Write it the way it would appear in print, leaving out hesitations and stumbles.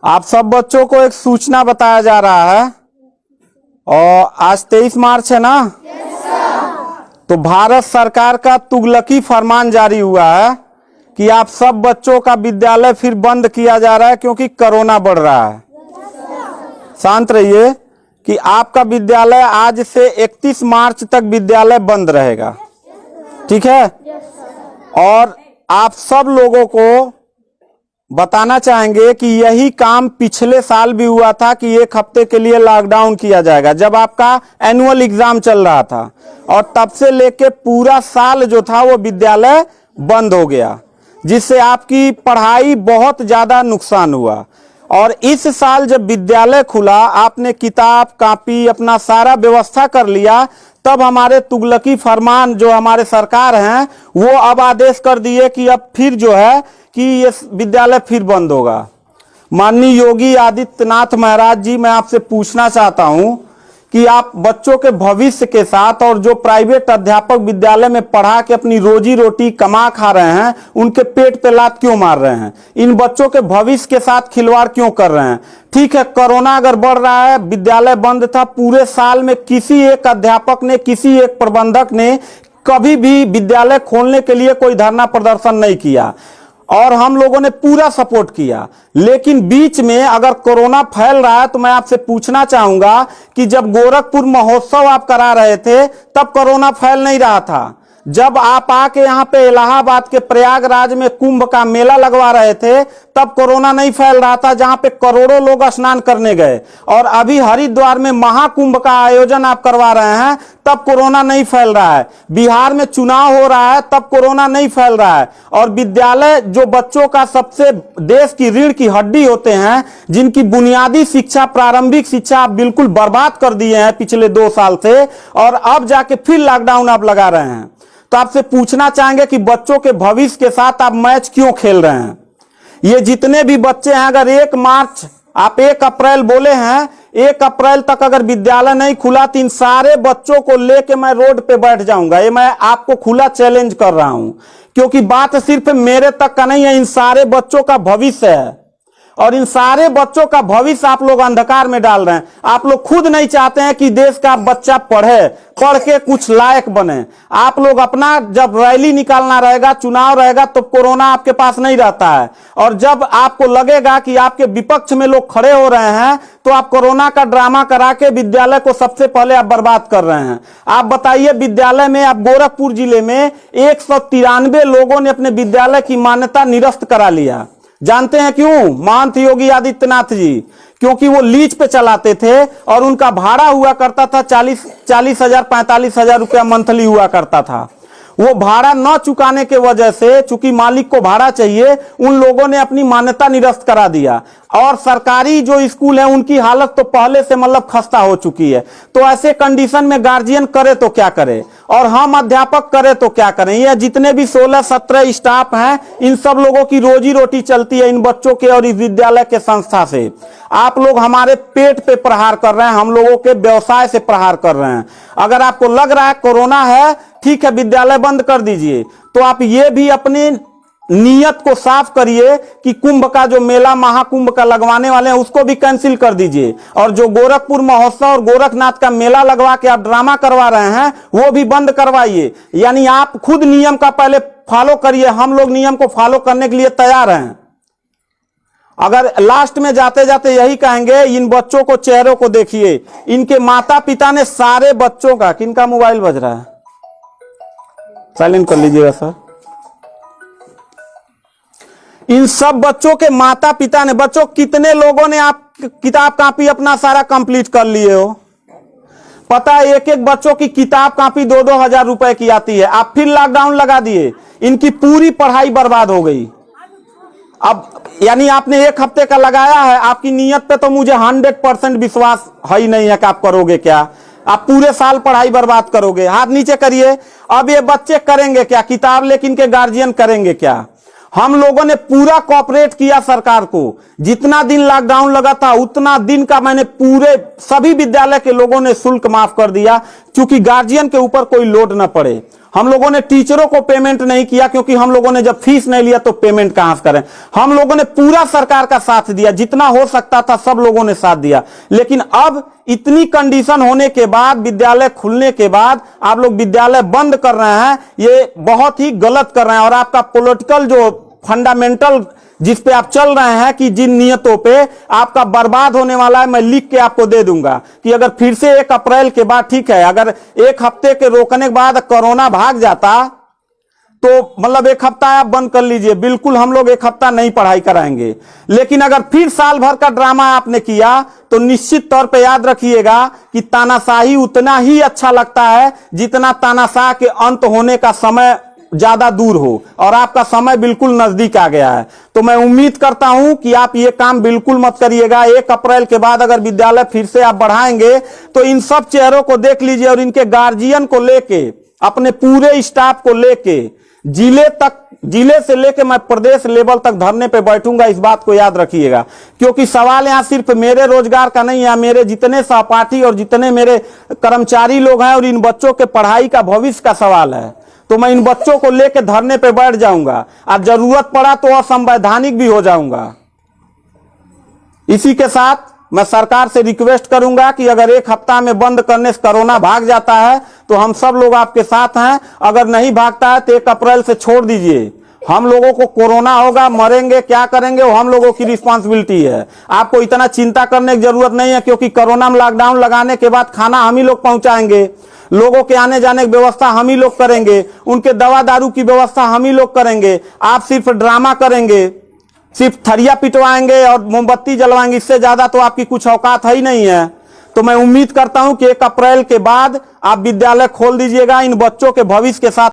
आप सब बच्चों को एक सूचना बताया जा रहा है और आज 23 मार्च है ना। तो भारत सरकार का तुगलकी फरमान जारी हुआ है कि आप सब बच्चों का विद्यालय फिर बंद किया जा रहा है क्योंकि कोरोना बढ़ रहा है। शांत रहिए कि आपका विद्यालय आज से 31 मार्च तक विद्यालय बंद रहेगा, ठीक है। और आप सब लोगों को बताना चाहेंगे कि यही काम पिछले साल भी हुआ था कि एक हफ्ते के लिए लॉकडाउन किया जाएगा जब आपका एनुअल एग्जाम चल रहा था, और तब से लेके पूरा साल जो था वो विद्यालय बंद हो गया, जिससे आपकी पढ़ाई बहुत ज्यादा नुकसान हुआ। और इस साल जब विद्यालय खुला, आपने किताब कॉपी अपना सारा व्यवस्था कर लिया, तब हमारे तुगलकी फरमान जो हमारे सरकार हैं वो अब आदेश कर दिए कि अब फिर जो है कि ये विद्यालय फिर बंद होगा। माननीय योगी आदित्यनाथ महाराज जी, मैं आपसे पूछना चाहता हूं कि आप बच्चों के भविष्य के साथ और जो प्राइवेट अध्यापक विद्यालय में पढ़ा के अपनी रोजी रोटी कमा खा रहे हैं, उनके पेट पे लात क्यों मार रहे हैं? इन बच्चों के भविष्य के साथ खिलवाड़ क्यों कर रहे हैं? ठीक है, कोरोना अगर बढ़ रहा है, विद्यालय बंद था, पूरे साल में किसी एक अध्यापक ने, किसी एक प्रबंधक ने कभी भी विद्यालय खोलने के लिए कोई धरना प्रदर्शन नहीं किया और हम लोगों ने पूरा सपोर्ट किया। लेकिन बीच में अगर कोरोना फैल रहा है तो मैं आपसे पूछना चाहूंगा कि जब गोरखपुर महोत्सव आप करा रहे थे तब कोरोना फैल नहीं रहा था। जब आप आके यहाँ पे इलाहाबाद के प्रयागराज में कुंभ का मेला लगवा रहे थे तब कोरोना नहीं फैल रहा था, जहां पे करोड़ों लोग स्नान करने गए। और अभी हरिद्वार में महाकुंभ का आयोजन आप करवा रहे हैं तब कोरोना नहीं फैल रहा है। बिहार में चुनाव हो रहा है तब कोरोना नहीं फैल रहा है। और विद्यालय जो बच्चों का सबसे देश की रीढ़ की हड्डी होते हैं, जिनकी बुनियादी शिक्षा, प्रारंभिक शिक्षा आप बिल्कुल बर्बाद कर दिए हैं पिछले 2 साल से, और अब जाके फिर लॉकडाउन आप लगा रहे हैं। तो आपसे पूछना चाहेंगे कि बच्चों के भविष्य के साथ आप मैच क्यों खेल रहे हैं? ये जितने भी बच्चे हैं, अगर 1 मार्च आप 1 अप्रैल बोले हैं, 1 अप्रैल तक अगर विद्यालय नहीं खुला तो इन सारे बच्चों को लेके मैं रोड पे बैठ जाऊंगा। ये मैं आपको खुला चैलेंज कर रहा हूं, क्योंकि बात सिर्फ मेरे तक का नहीं है, इन सारे बच्चों का भविष्य है। और इन सारे बच्चों का भविष्य आप लोग अंधकार में डाल रहे हैं। आप लोग खुद नहीं चाहते हैं कि देश का बच्चा पढ़े, पढ़ के कुछ लायक बने। आप लोग अपना जब रैली निकालना रहेगा, चुनाव रहेगा, तो कोरोना आपके पास नहीं रहता है। और जब आपको लगेगा कि आपके विपक्ष में लोग खड़े हो रहे हैं तो आप कोरोना का ड्रामा करा के विद्यालय को सबसे पहले आप बर्बाद कर रहे हैं। आप बताइए, विद्यालय में आप गोरखपुर जिले में 193 लोगों ने अपने विद्यालय की मान्यता निरस्त करा लिया। जानते हैं क्यों? महंत योगी आदित्यनाथ जी, क्योंकि वो लीज पे चलाते थे और उनका भाड़ा हुआ करता था 40,000 45,000 रुपया मंथली हुआ करता था। वो भाड़ा न चुकाने के वजह से, चूंकि मालिक को भाड़ा चाहिए, उन लोगों ने अपनी मान्यता निरस्त करा दिया। और सरकारी जो स्कूल है उनकी हालत तो पहले से मतलब खस्ता हो चुकी है। तो ऐसे कंडीशन में गार्जियन करे तो क्या करे, और हम अध्यापक करे तो क्या करें? ये जितने भी 16-17 स्टाफ हैं, इन सब लोगों की रोजी रोटी चलती है इन बच्चों के और इस विद्यालय के संस्था से। आप लोग हमारे पेट पे प्रहार कर रहे हैं, हम लोगों के व्यवसाय से प्रहार कर रहे हैं। अगर आपको लग रहा है कोरोना है, ठीक है, विद्यालय बंद कर दीजिए, तो आप ये भी अपनी नियत को साफ करिए कि कुंभ का जो मेला, महाकुंभ का लगवाने वाले हैं, उसको भी कैंसिल कर दीजिए। और जो गोरखपुर महोत्सव और गोरखनाथ का मेला लगवा के आप ड्रामा करवा रहे हैं, वो भी बंद करवाइए। यानी आप खुद नियम का पहले फॉलो करिए, हम लोग नियम को फॉलो करने के लिए तैयार हैं। अगर लास्ट में जाते जाते यही कहेंगे, इन बच्चों को, चेहरों को देखिए, इनके माता पिता ने सारे बच्चों का, किनका मोबाइल बज रहा है, साइलेंट कर लीजिएगा सर। इन सब बच्चों के माता पिता ने, बच्चों कितने लोगों ने आप किताब कॉपी अपना सारा कंप्लीट कर लिए हो? पता है, एक एक बच्चों की किताब कॉपी 2-2 हजार रुपए की आती है। आप फिर लॉकडाउन लगा दिए, इनकी पूरी पढ़ाई बर्बाद हो गई। अब यानी आपने 1 हफ्ते का लगाया है, आपकी नीयत पे तो मुझे 100% विश्वास है ही नहीं है कि आप करोगे क्या। आप पूरे साल पढ़ाई बर्बाद करोगे। हाथ नीचे करिए। अब ये बच्चे करेंगे क्या? किताब लेकिन इनके गार्जियन करेंगे क्या? हम लोगों ने पूरा कोऑपरेट किया सरकार को। जितना दिन लॉकडाउन लगा था उतना दिन का मैंने पूरे सभी विद्यालय के लोगों ने शुल्क माफ कर दिया, क्योंकि गार्जियन के ऊपर कोई लोड न पड़े। हम लोगों ने टीचरों को पेमेंट नहीं किया, क्योंकि हम लोगों ने जब फीस नहीं लिया तो पेमेंट कहां से करें। हम लोगों ने पूरा सरकार का साथ दिया, जितना हो सकता था सब लोगों ने साथ दिया। लेकिन अब इतनी कंडीशन होने के बाद, विद्यालय खुलने के बाद आप लोग विद्यालय बंद कर रहे हैं, ये बहुत ही गलत कर रहे हैं। और आपका पॉलिटिकल जो फंडामेंटल जिस पे आप चल रहे हैं कि जिन नियतों पे आपका बर्बाद होने वाला है, मैं लिख के आपको दे दूंगा कि अगर फिर से 1 अप्रैल के बाद, ठीक है, अगर 1 हफ्ते के रोकने के बाद कोरोना भाग जाता तो मतलब 1 हफ्ता आप बंद कर लीजिए, बिल्कुल हम लोग 1 हफ्ता नहीं पढ़ाई कराएंगे। लेकिन अगर फिर साल भर का ड्रामा आपने किया तो निश्चित तौर पे याद रखिएगा कि तानाशाही उतना ही अच्छा लगता है जितना तानाशाह के अंत होने का समय ज्यादा दूर हो, और आपका समय बिल्कुल नजदीक आ गया है। तो मैं उम्मीद करता हूं कि आप ये काम बिल्कुल मत करिएगा। 1 अप्रैल के बाद अगर विद्यालय फिर से आप बढ़ाएंगे तो इन सब चेहरों को देख लीजिए, और इनके गार्जियन को लेके, अपने पूरे स्टाफ को लेके, जिले से लेके मैं प्रदेश लेवल तक धरने पे बैठूंगा, इस बात को याद रखिएगा। क्योंकि सवाल यहां सिर्फ मेरे रोजगार का नहीं है, मेरे जितने सहपाठी और जितने मेरे कर्मचारी लोग हैं और इन बच्चों के पढ़ाई का भविष्य का सवाल है। तो मैं इन बच्चों को लेकर धरने पे बैठ जाऊंगा, और जरूरत पड़ा तो असंवैधानिक भी हो जाऊंगा। इसी के साथ मैं सरकार से रिक्वेस्ट करूंगा कि अगर 1 हफ्ता में बंद करने से कोरोना भाग जाता है तो हम सब लोग आपके साथ हैं, अगर नहीं भागता है तो 1 अप्रैल से छोड़ दीजिए। हम लोगों को कोरोना होगा, मरेंगे, क्या करेंगे वो हम लोगों की रिस्पांसिबिलिटी है। आपको इतना चिंता करने की जरूरत नहीं है, क्योंकि कोरोना में लॉकडाउन लगाने के बाद खाना हम ही लोग पहुंचाएंगे, लोगों के आने जाने की व्यवस्था हम ही लोग करेंगे, उनके दवा दारू की व्यवस्था हम ही लोग करेंगे। आप सिर्फ ड्रामा करेंगे, सिर्फ थरिया पिटवाएंगे और मोमबत्ती जलवाएंगे, इससे ज्यादा तो आपकी कुछ औकात है ही नहीं है। तो मैं उम्मीद करता हूं कि 1 अप्रैल के बाद आप विद्यालय खोल दीजिएगा, इन बच्चों के भविष्य के साथ